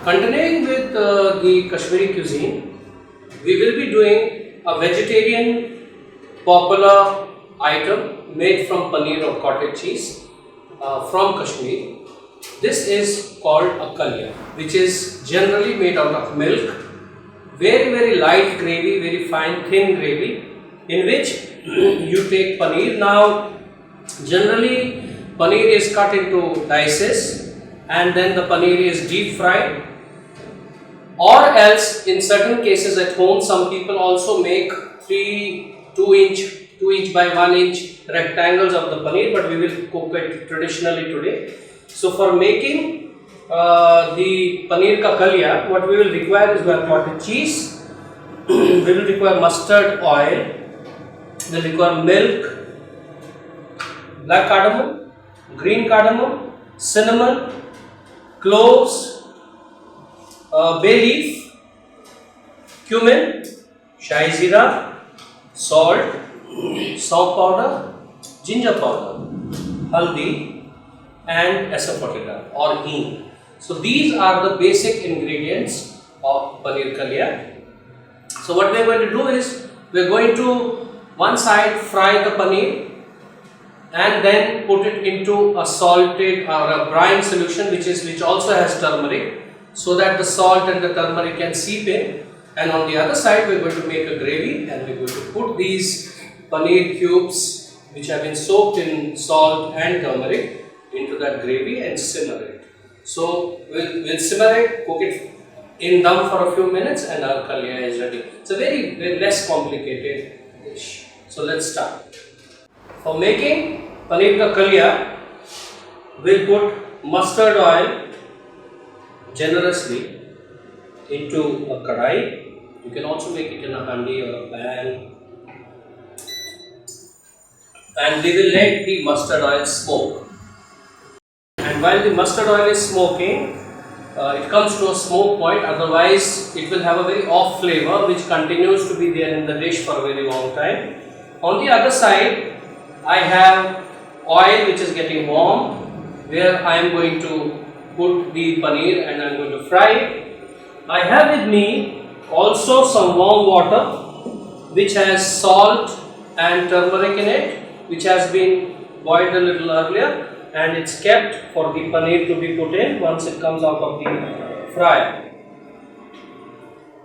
Continuing with the Kashmiri cuisine, we will be doing a vegetarian popular item made from paneer or cottage cheese from Kashmir. This is called a kalia, which is generally made out of milk, very light gravy, very fine thin gravy, in which you take paneer. Now, generally paneer is cut into dices and then the paneer is deep fried, or else in certain cases at home some people also make 2 inch by 1 inch rectangles of the paneer, but we will cook it traditionally today. So for making the paneer ka kalia, what we will require is cottage cheese, we will require mustard oil, we will require milk, black cardamom, green cardamom, cinnamon, cloves, bay leaf, cumin, shahi jeera, salt, soap powder, ginger powder, haldi, and asafoetida or hing. So these are the basic ingredients of paneer kalia. So what we are going to do is, we are going to one side fry the paneer and then put it into a salted or a brine solution which also has turmeric, so that the salt and the turmeric can seep in. And on the other side we are going to make a gravy, and we are going to put these paneer cubes which have been soaked in salt and turmeric into that gravy and simmer it. So we'll simmer it, cook it in dum for a few minutes, and our kalia is ready. It's a very less complicated dish. So let's start. For making paneer ka kalia, we'll put mustard oil generously into a kadai. You can also make it in a handi or a pan, and we will let the mustard oil smoke. And while the mustard oil is smoking, it comes to a smoke point, otherwise it will have a very off flavor which continues to be there in the dish for a very long time. On the other side, I have oil which is getting warm, where I am going to put the paneer and I am going to fry it. I have with me also some warm water which has salt and turmeric in it, which has been boiled a little earlier, and it's kept for the paneer to be put in once it comes out of the fryer.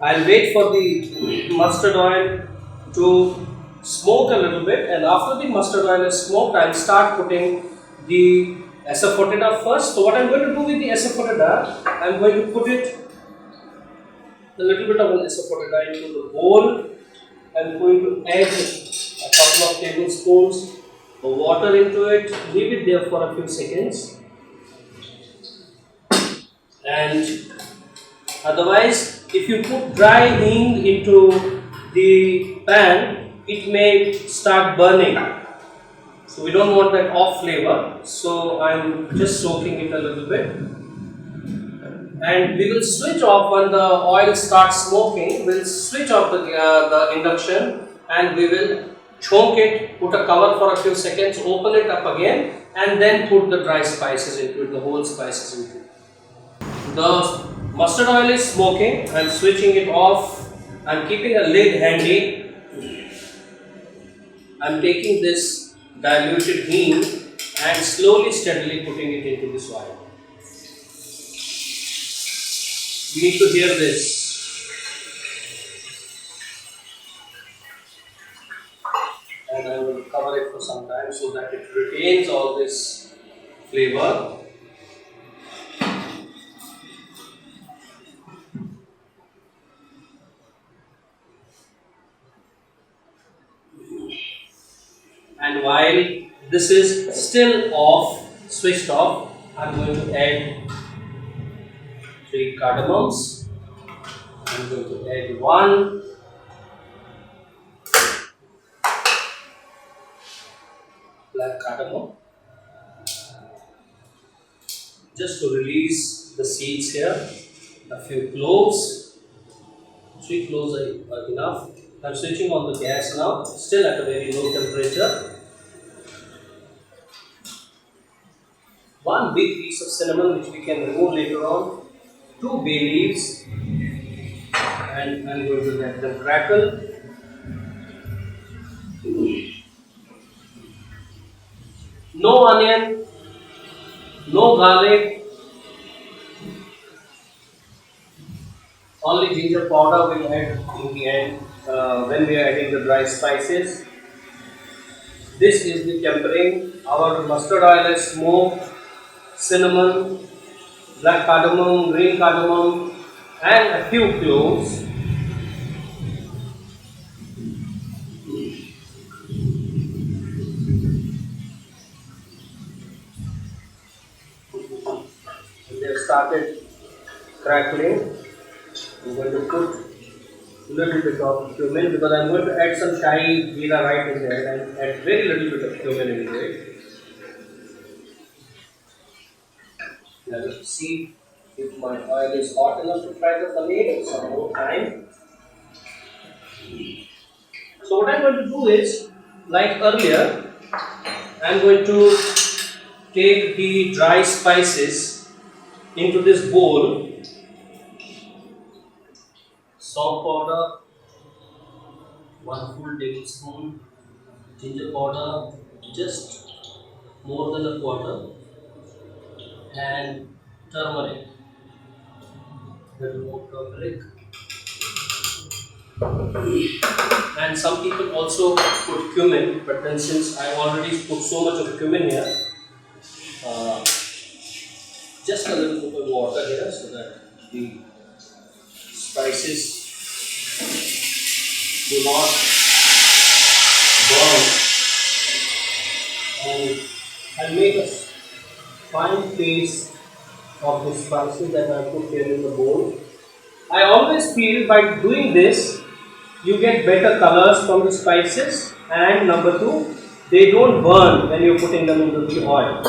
I'll wait for the mustard oil to smoke a little bit, and after the mustard oil is smoked, I'll start putting the asafoetida first. So what I'm going to do with the asafoetida, I'm going to put it a little bit of an asafoetida into the bowl. I'm going to add a couple of tablespoons of water into it, leave it there for a few seconds, and otherwise if you put dry hing into the pan, it may start burning, so we don't want that off flavor. So I'm just soaking it a little bit, and we will switch off when the oil starts smoking. We'll switch off the induction, and we will choke it, put a cover for a few seconds, open it up again, and then put the dry spices into it, the whole spices into it. The mustard oil is smoking. I'm switching it off. I'm keeping a lid handy. I'm taking this diluted hing and slowly, steadily putting it into this oil. You need to hear this. And I will cover it for some time so that it retains all this flavor. And while this is still off, switched off, I'm going to add 3 cardamoms. I'm going to add 1 black cardamom, just to release the seeds here. A few cloves, 3 cloves are enough. I'm switching on the gas now, still at a very low temperature. 1 big piece of cinnamon which we can remove later on. 2 bay leaves, and I'm going to let them crackle. No onion, no garlic, only ginger powder we'll add in the end when we are adding the dry spices. This is the tempering. Our mustard oil is smoked, cinnamon, black cardamom, green cardamom, and a few cloves. They have started crackling. I'm going to put a little bit of cumin because I'm going to add some shahi jeera right in there and add very little bit of cumin into it. Let us see if my oil is hot enough to fry the paneer. Some more time. So what I'm going to do is, like earlier, I'm going to take the dry spices into this bowl. Salt powder, 1 full tablespoon. Ginger powder, just more than a quarter. And turmeric, little more turmeric. And some people also put cumin, but then since I already put so much of cumin here, uh, just a little bit of water here so that the spices do not burn, and I'll make a fine paste of the spices that I put here in the bowl. I always feel by doing this, you get better colors from the spices, and number 2, they don't burn when you're putting them into the oil.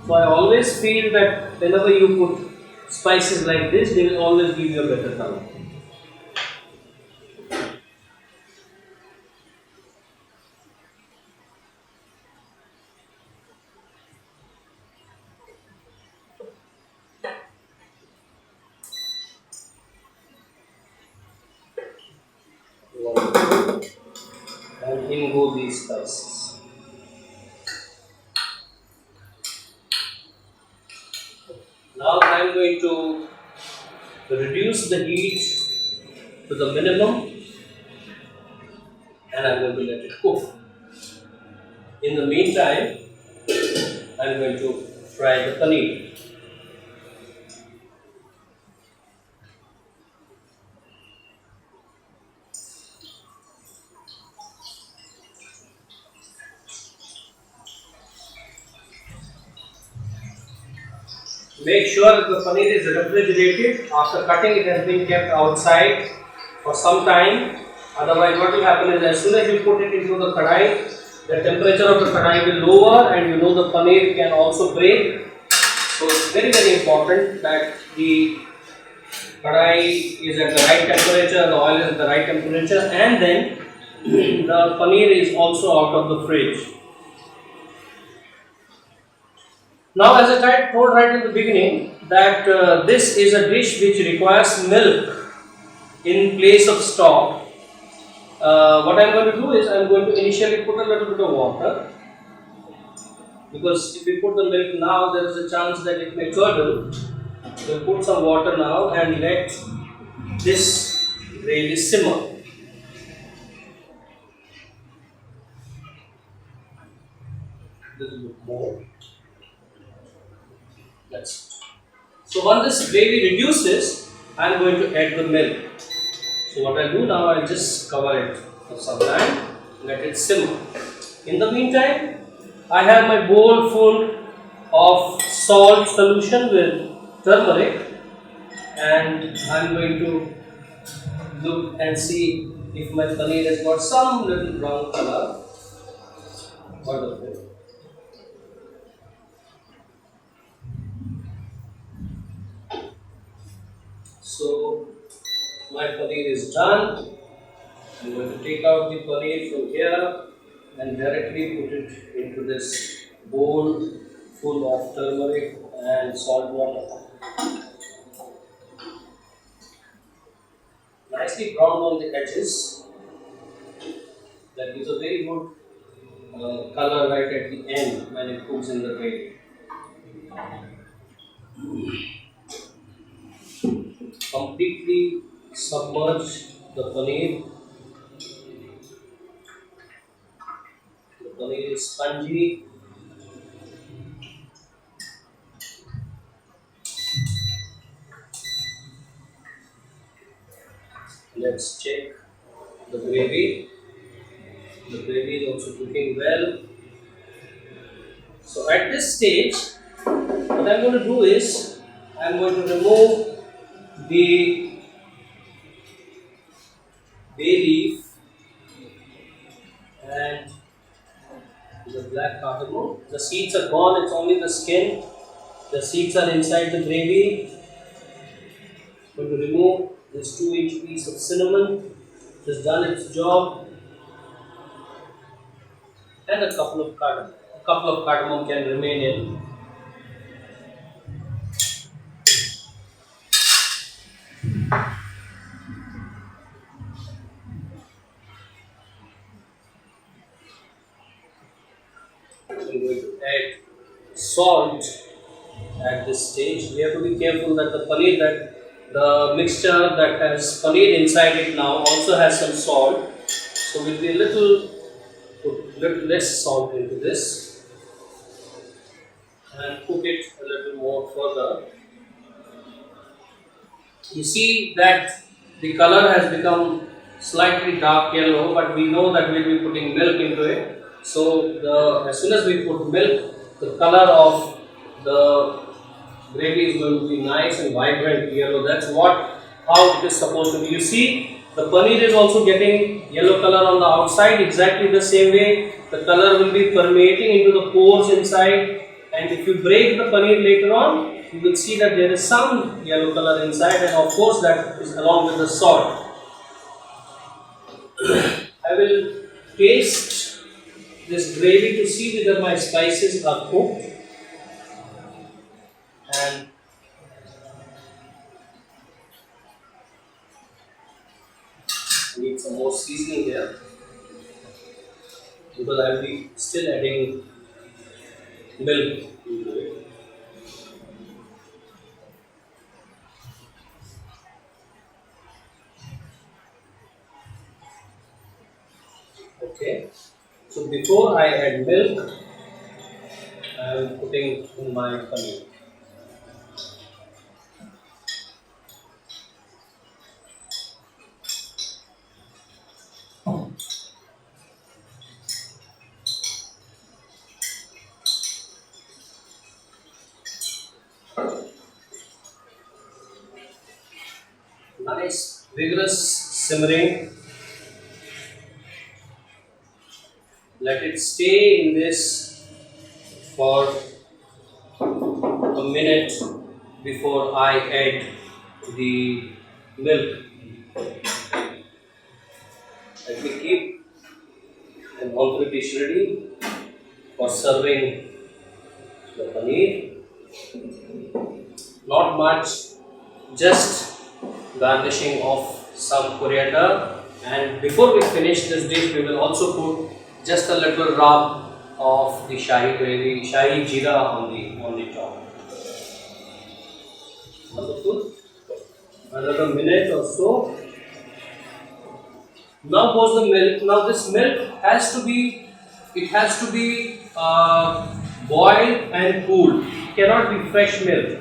So I always feel that whenever you put spices like this, they will always give you a better color. And in go these spices. Now I am going to reduce the heat to the minimum, and I am going to let it cook. In the meantime, I am going to fry the paneer. Make sure that the paneer is refrigerated. After cutting, it has been kept outside for some time. Otherwise, what will happen is as soon as you put it into the kadai, the temperature of the kadai will lower, and you know the paneer can also break. So it's very important that the kadai is at the right temperature, the oil is at the right temperature, and then the paneer is also out of the fridge. Now, as I told right in the beginning, that this is a dish which requires milk in place of stock. What I am going to do is I am going to initially put a little bit of water, because if we put the milk now, there is a chance that it may curdle. So put some water now and let this gravy simmer. A little bit more. That's it. So once this gravy reduces, I am going to add the milk. So what I do now, I just cover it for some time, let it simmer. In the meantime, I have my bowl full of salt solution with turmeric, and I am going to look and see if my paneer has got some little brown color. Wonderful. So my paneer is done. I'm going to take out the paneer from here and directly put it into this bowl full of turmeric and salt water. nicely browned on the edges. That gives a very good color right at the end when it cooks in the gravy. Completely submerge the paneer. The paneer is spongy. Let's check the gravy. The gravy is also cooking well. So at this stage, what I'm going to do is I'm going to remove the bay leaf and the black cardamom. The seeds are gone, it's only the skin. The seeds are inside the gravy. I'm going to remove this 2-inch piece of cinnamon. It has done its job. And a couple of cardamom. A couple of cardamom can remain in. I'm going to add salt at this stage. We have to be careful that the mixture that has paneer inside it now also has some salt. So we'll be put little less salt into this and cook it a little more further. You see that the color has become slightly dark yellow, but we know that we'll be putting milk into it. So as soon as we put milk, the color of the gravy is going to be nice and vibrant yellow. That's how it is supposed to be. You see, the paneer is also getting yellow color on the outside, exactly the same way. The color will be permeating into the pores inside, and if you break the paneer later on, you will see that there is some yellow color inside, and of course that is along with the salt. I will taste this gravy to see whether my spices are cooked, and I need some more seasoning here because I will be still adding milk into it. Okay, so before I add milk, I am putting in my paneer. Nice vigorous simmering. Let it stay in this for a minute before I add the milk. Let me keep an entrée dish ready for serving the paneer. Not much, just garnishing of some coriander, and before we finish this dish we will also put just a little rub of the shahi gravy, shahi jeera on the top. Wonderful. Another minute or so. Now goes the milk. Now this milk has to be boiled and cooled. It cannot be fresh milk.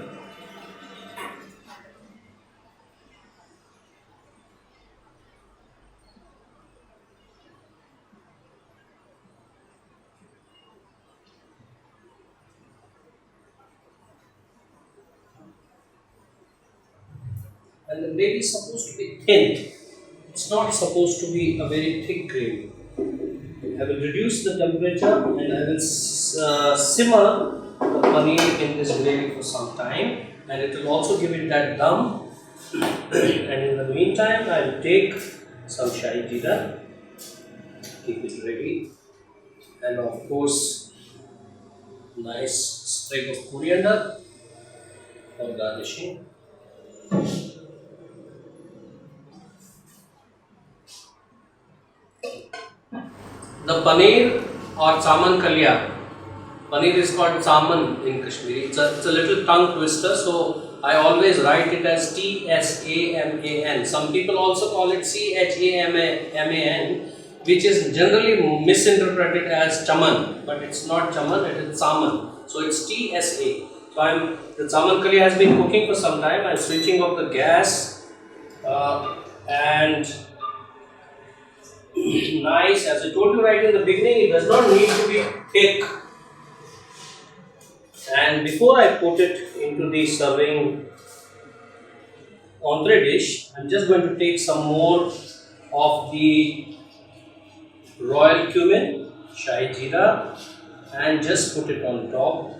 And the gravy is supposed to be thin. It's not supposed to be a very thick gravy. I will reduce the temperature and I will simmer the paneer in this gravy for some time, and it will also give it that dum. And in the meantime, I will take some shahi jeera, keep it ready, and of course, nice sprig of coriander for garnishing. the paneer or chaman kalya. Paneer is called chaman in Kashmiri. It's a little tongue twister, so I always write it as Tsaman. Some people also call it Chaman, which is generally misinterpreted as chaman, but it's not chaman, it is chaman. So it's Tsa. So the chaman kalya has been cooking for some time. I'm switching off the gas and nice. As I told you right in the beginning, it does not need to be thick. And before I put it into the serving entree dish, I'm just going to take some more of the royal cumin, Shahi Jeera, and just put it on top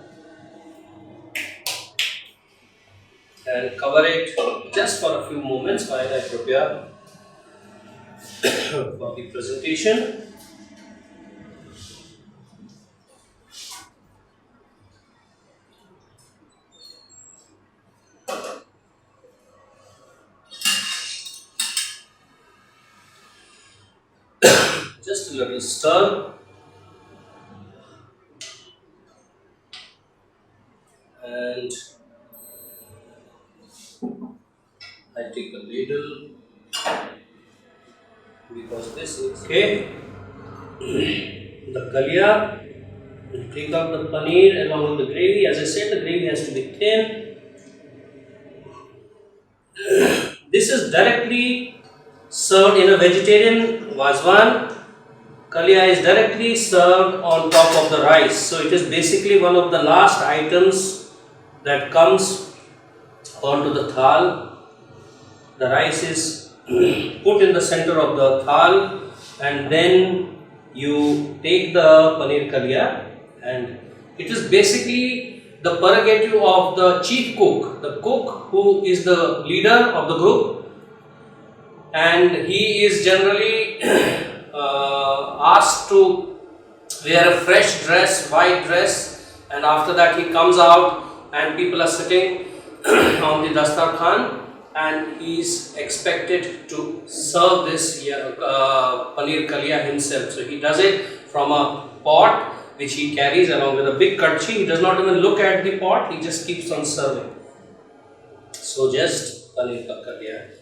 and cover it just for a few moments while I prepare for the presentation. Just a little stir and I take a ladle because this is okay. The kalya, we take out the paneer along with the gravy. As I said, the gravy has to be thin. This is directly served in a vegetarian wazwan. Kalya is directly served on top of the rice. So it is basically one of the last items that comes onto the thal. The rice is put in the center of the thal and then you take the paneer kalya, and it is basically the prerogative of the chief cook, the cook who is the leader of the group, and he is generally asked to wear a fresh dress, white dress, and after that he comes out and people are sitting on the dastarkhan and he is expected to serve this paneer kalya himself. So he does it from a pot which he carries along with a big kachhi. He does not even look at the pot, he just keeps on serving. So just paneer kalya.